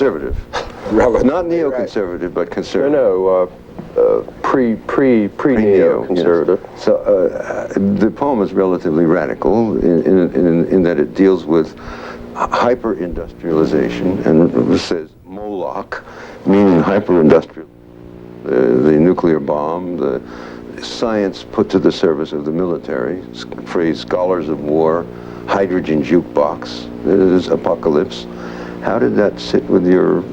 conservative. Relative. Not neoconservative, but conservative. No, pre-neo-conservative. Yes. So the poem is relatively radical in that it deals with hyper-industrialization, and it says Moloch, meaning hyper-industrial. The nuclear bomb, the science put to the service of the military, phrase scholars of war, hydrogen jukebox, there's apocalypse. How did that sit with your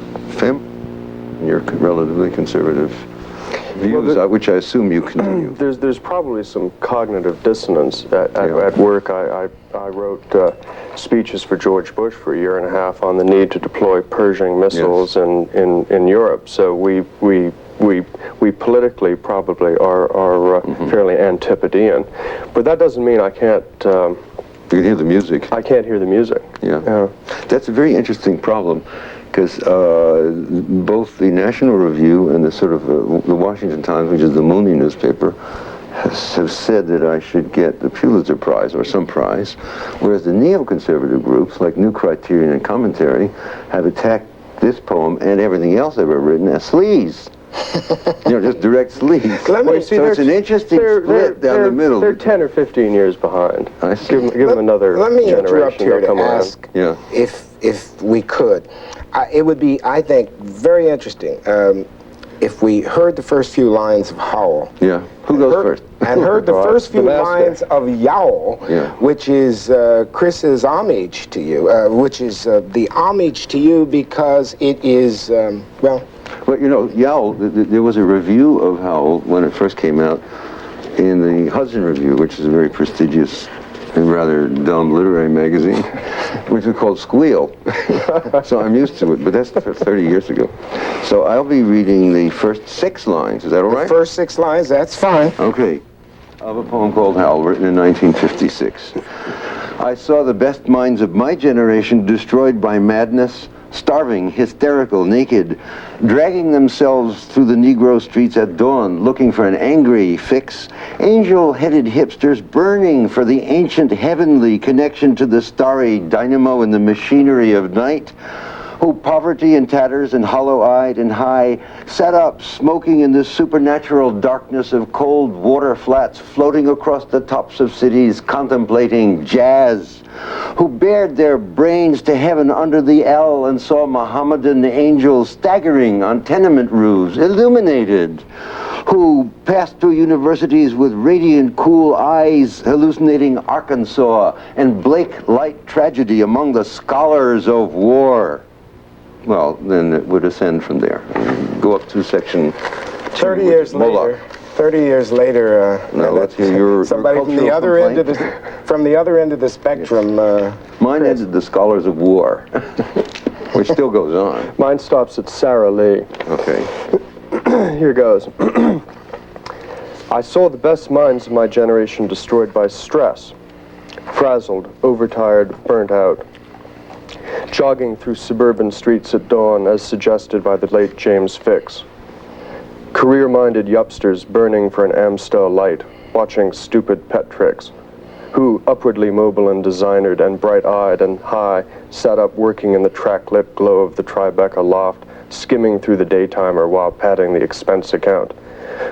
your relatively conservative views, which I assume you continue? There's probably some cognitive dissonance at work. I wrote speeches for George Bush for a year and a half on the need to deploy Pershing missiles in Europe. So we politically probably are fairly antipodean, but that doesn't mean I can't. You can hear the music. I can't hear the music. Yeah. That's a very interesting problem, because both the National Review and the the Washington Times, which is the Mooney newspaper, have said that I should get the Pulitzer Prize or some prize, whereas the neoconservative groups like New Criterion and Commentary have attacked this poem and everything else I've ever written as sleaze. Just direct sleaze. So it's an interesting split down the middle. They're 10 or 15 years behind. I see. Give them another Let me generation. interrupt here to ask if we could. It would be, I think, very interesting if we heard the first few lines of Howl. Yeah. Who goes first? And heard the first few lines of Yowl, which is Chris's homage to you, which is the homage to you because it is, well, Yowl, there was a review of Howl when it first came out in the Hudson Review, which is a very prestigious and rather dumb literary magazine, which is called Squeal. So I'm used to it, but that's 30 years ago. So I'll be reading the first 6 lines. Is that all right? The first 6 lines, that's fine. Okay. Of a poem called Howl, written in 1956. I saw the best minds of my generation destroyed by madness, starving, hysterical, naked, dragging themselves through the Negro streets at dawn, looking for an angry fix, angel-headed hipsters burning for the ancient heavenly connection to the starry dynamo in the machinery of night, who poverty and tatters and hollow-eyed and high sat up smoking in the supernatural darkness of cold water flats floating across the tops of cities contemplating jazz, who bared their brains to heaven under the L and saw Mohammedan angels staggering on tenement roofs, illuminated, who passed through universities with radiant, cool eyes, hallucinating Arkansas and Blake light tragedy among the scholars of war. Well, then it would ascend from there. Go up to section 30 years Moloch. later. 30 years later, now let's hear your somebody from the other end of the spectrum. Mine ended the Scholars of War, which still goes on. Mine stops at Sarah Lee. Okay. Here goes. I saw the best minds of my generation destroyed by stress, frazzled, overtired, burnt out, jogging through suburban streets at dawn as suggested by the late James Fix. Career-minded yupsters burning for an Amstel light, watching stupid pet tricks, who, upwardly mobile and designered and bright-eyed and high, sat up working in the track-lit glow of the Tribeca loft, skimming through the daytimer while padding the expense account,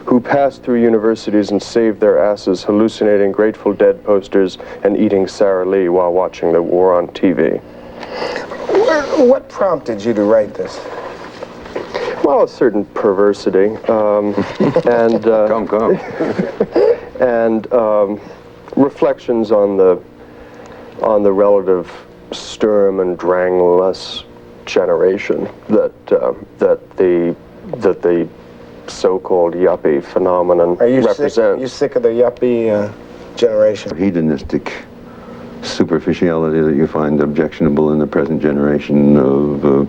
who passed through universities and saved their asses hallucinating Grateful Dead posters and eating Sarah Lee while watching the war on TV. What prompted you to write this? Well, a certain perversity, and and reflections on the relative sturm and drangless generation that the so-called yuppie phenomenon represents. Are you sick of the yuppie generation? Hedonistic superficiality that you find objectionable in the present generation of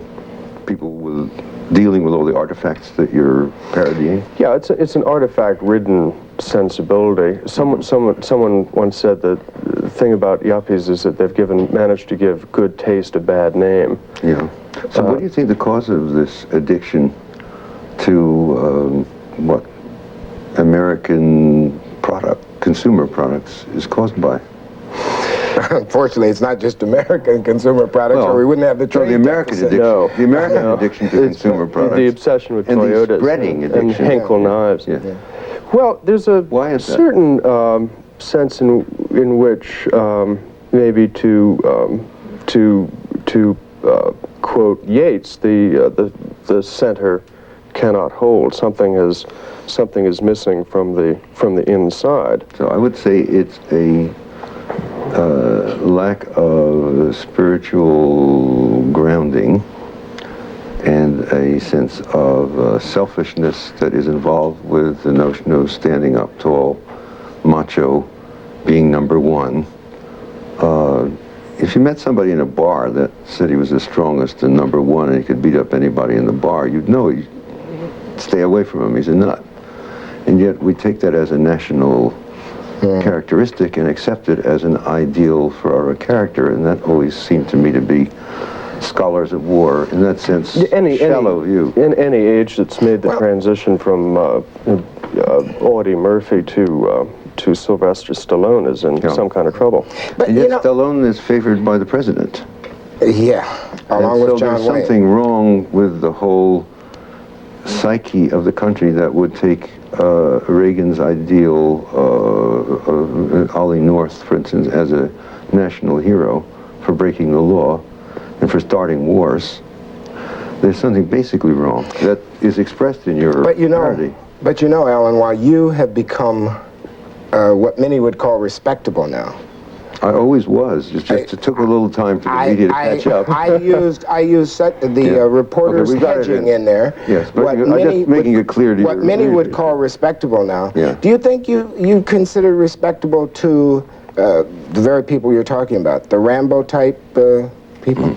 people dealing with all the artifacts that you're parodying? Yeah, it's an artifact-ridden sensibility. Someone once said that the thing about yuppies is that they've managed to give good taste a bad name. Yeah. So what do you think the cause of this addiction to American consumer products is caused by? unfortunately, it's not just American consumer products, or we wouldn't have the trade the American deficit. addiction, the American addiction to consumer products, the obsession with and Toyotas the spreading and addiction. Henkel knives. Yeah. Well, there's a Why is that? certain sense in which maybe to quote Yeats, the center cannot hold. Something is missing from the inside. So I would say it's a lack of spiritual grounding and a sense of selfishness that is involved with the notion of standing up tall, macho, being number one. If you met somebody in a bar that said he was the strongest and number one and he could beat up anybody in the bar, you'd know you'd stay away from him. He's a nut. And yet we take that as a national characteristic and accept it as an ideal for our character, and that always seemed to me to be scholars of war, in that sense, shallow view. In any age that's made the transition from Audie Murphy to Sylvester Stallone is in some kind of trouble. But and yet Stallone is favored by the president. Yeah, along with John Wayne. So there's Wayne. something wrong with the whole psyche of the country that would take Reagan's ideal of Ollie North, for instance, as a national hero for breaking the law and for starting wars. There's something basically wrong that is expressed in your parody. But you know, Alan, while you have become what many would call respectable now. I always was. It took a little time for the media to catch up. I used reporter's hedging in there. Yes, but I'm just making it clear to you. What many would call respectable now. Yeah. Do you think you consider respectable to the very people you're talking about, the Rambo type people?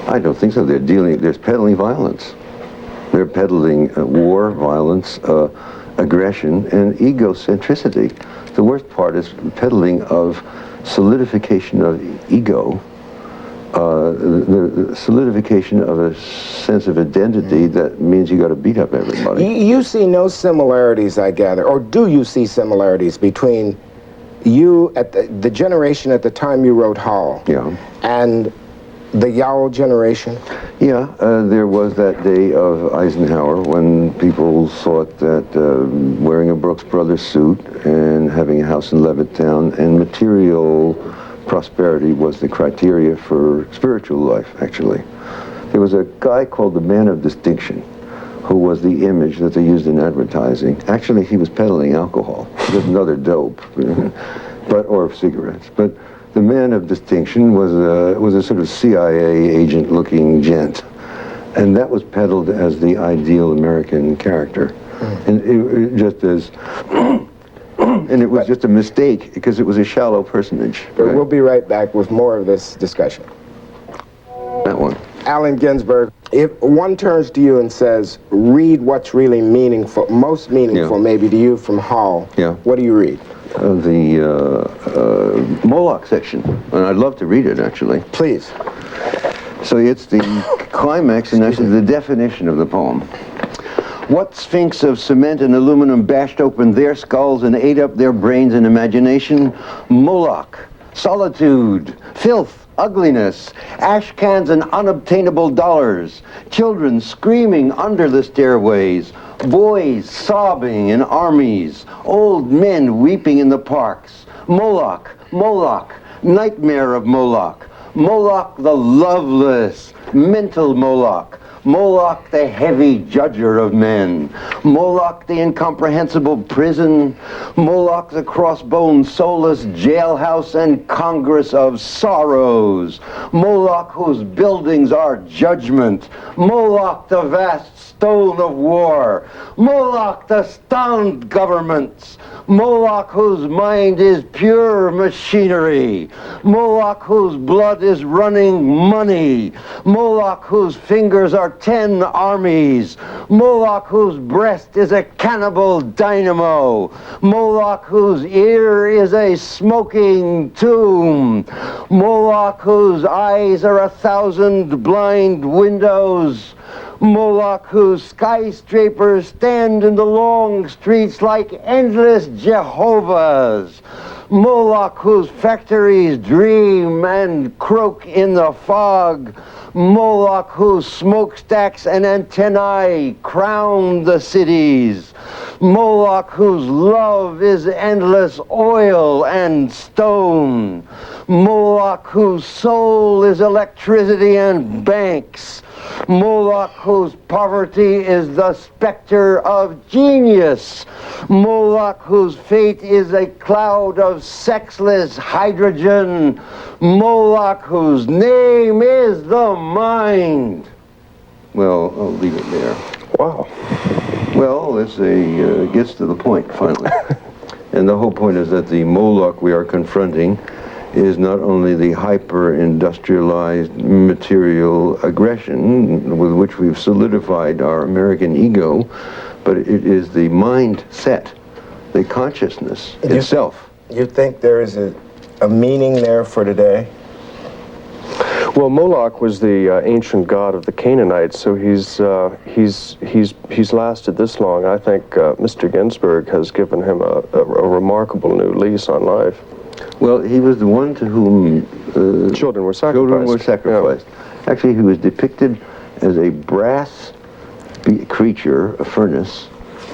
I don't think so. They're peddling violence. They're peddling war, violence, aggression, and egocentricity. The worst part is peddling of solidification of ego, the solidification of a sense of identity that means you got to beat up everybody. You see no similarities, I gather, or do you see similarities between you at the generation at the time you wrote Hall and the Yowl generation? Yeah, there was that day of Eisenhower when people thought that wearing a Brooks Brothers suit and having a house in Levittown and material prosperity was the criteria for spiritual life, actually. There was a guy called the Man of Distinction who was the image that they used in advertising. Actually, he was peddling alcohol, just another dope, or cigarettes. But the Man of Distinction was a sort of CIA agent-looking gent, and that was peddled as the ideal American character, and it just as, and it was just a mistake because it was a shallow personage. But we'll be right back with more of this discussion. That one. Allen Ginsberg, if one turns to you and says, read what's really meaningful, most meaningful maybe to you from Hall, what do you read? The Moloch section, and I'd love to read it, actually. Please. So it's the climax and actually the definition of the poem. What sphinx of cement and aluminum bashed open their skulls and ate up their brains and imagination? Moloch, solitude, filth, ugliness, ash cans and unobtainable dollars, children screaming under the stairways, boys sobbing in armies, old men weeping in the parks. Moloch, Moloch, nightmare of Moloch, Moloch the loveless, mental Moloch, Moloch the heavy judger of men, Moloch the incomprehensible prison, Moloch the crossbone soulless jailhouse and congress of sorrows, Moloch whose buildings are judgment, Moloch the vast stone of war, Moloch the stunned governments, Moloch whose mind is pure machinery, Moloch whose blood is running money, Moloch whose fingers are 10 armies, Moloch whose breast is a cannibal dynamo, Moloch whose ear is a smoking tomb, Moloch whose eyes are 1,000 blind windows, Moloch whose skyscrapers stand in the long streets like endless Jehovahs, Moloch whose factories dream and croak in the fog, Moloch whose smokestacks and antennae crown the cities, Moloch whose love is endless oil and stone, Moloch whose soul is electricity and banks, Moloch whose poverty is the specter of genius, Moloch whose fate is a cloud of sexless hydrogen, Moloch whose name is the mind. Well, I'll leave it there. Wow. Well, this gets to the point, finally. And the whole point is that the Moloch we are confronting is not only the hyper-industrialized material aggression with which we've solidified our American ego, but it is the mindset, the consciousness itself. You think there is a meaning there for today? Well, Moloch was the ancient god of the Canaanites, so he's lasted this long. I think Mr. Ginsberg has given him a remarkable new lease on life. Well, he was the one to whom children were sacrificed. Yeah. Actually, he was depicted as a brass creature, a furnace,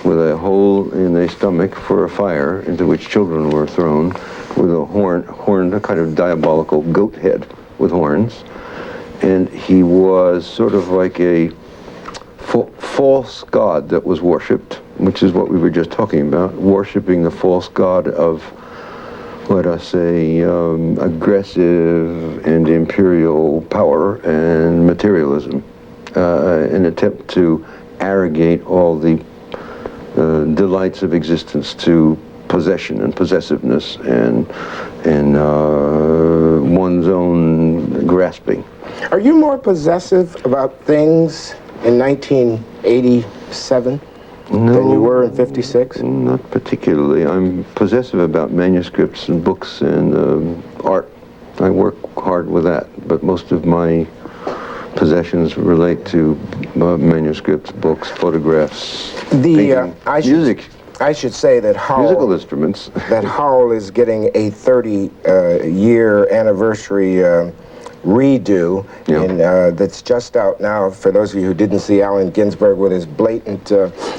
with a hole in the stomach for a fire into which children were thrown, with a kind of diabolical goat head with horns. And he was sort of like a false god that was worshipped, which is what we were just talking about, worshipping the false god of, let us say, aggressive and imperial power and materialism, an attempt to arrogate all the delights of existence to possession and possessiveness and one's own grasping. Are you more possessive about things in 1987 than you were in 56? Not particularly. I'm possessive about manuscripts and books and art. I work hard with that, but most of my possessions relate to manuscripts, books, photographs, painting, music. I should say that Howell, musical instruments. That Howell is getting a 30-year anniversary redo, and that's just out now. For those of you who didn't see Allen Ginsberg with his blatant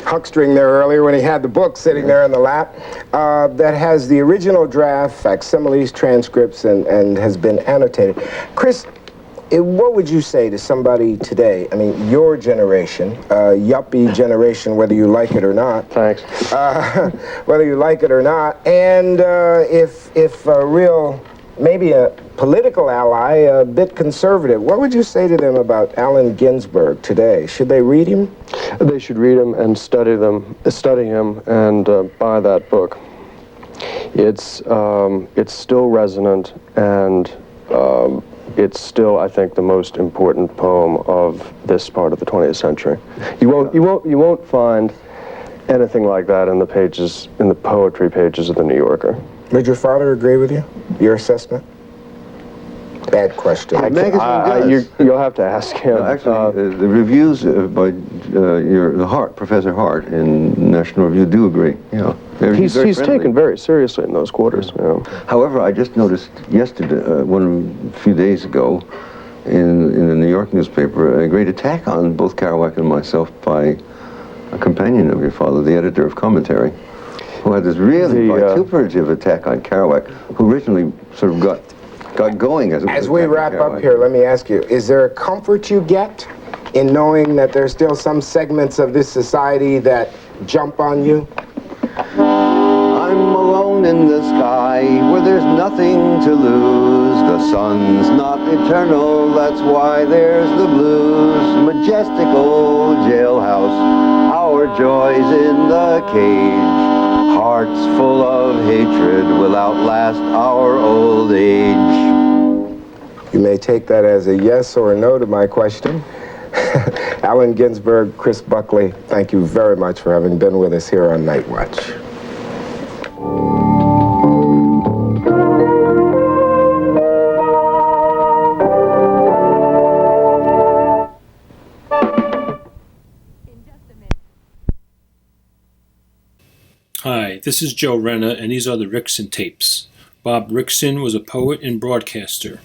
huckstering there earlier when he had the book sitting there in the lap, that has the original draft, facsimiles, transcripts, and has been annotated. Chris, what would you say to somebody today, I mean, your generation, yuppie generation, whether you like it or not? Thanks. Whether you like it or not, and if a real, maybe a political ally, a bit conservative, what would you say to them about Allen Ginsberg today? Should they read him? They should read him and study him, and buy that book. It's still resonant, and it's still, I think, the most important poem of this part of the 20th century. You won't find anything like that in the poetry pages of the New Yorker. Did your father agree with you? Your assessment? Bad question. You'll have to ask him. No, actually, the reviews by Professor Hart in National Review do agree. Yeah, he's taken very seriously in those quarters. Yeah. However, I just noticed yesterday, a few days ago, in the New York newspaper, a great attack on both Kerouac and myself by a companion of your father, the editor of Commentary, who had this really vituperative attack on Kerouac, who originally sort of got going as we wrap up here, let me ask you, is there a comfort you get in knowing that there's still some segments of this society that jump on you? I'm alone in the sky where there's nothing to lose. The sun's not eternal, that's why there's the blues. Majestical jailhouse, our joys in the cage. Hearts full of hatred will outlast our old age. You may take that as a yes or a no to my question. Allen Ginsberg, Chris Buckley, thank you very much for having been with us here on Nightwatch. Hi, this is Joe Renna, and these are the Rickson tapes. Bob Rickson was a poet and broadcaster,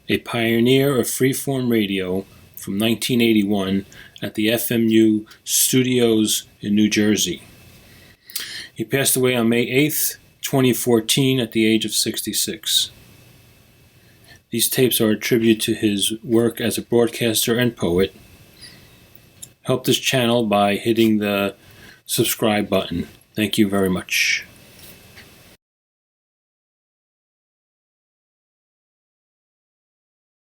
a pioneer of freeform radio from 1981 at the FMU studios in New Jersey. He passed away on May 8th, 2014 at the age of 66. These tapes are a tribute to his work as a broadcaster and poet. Help this channel by hitting the subscribe button. Thank you very much.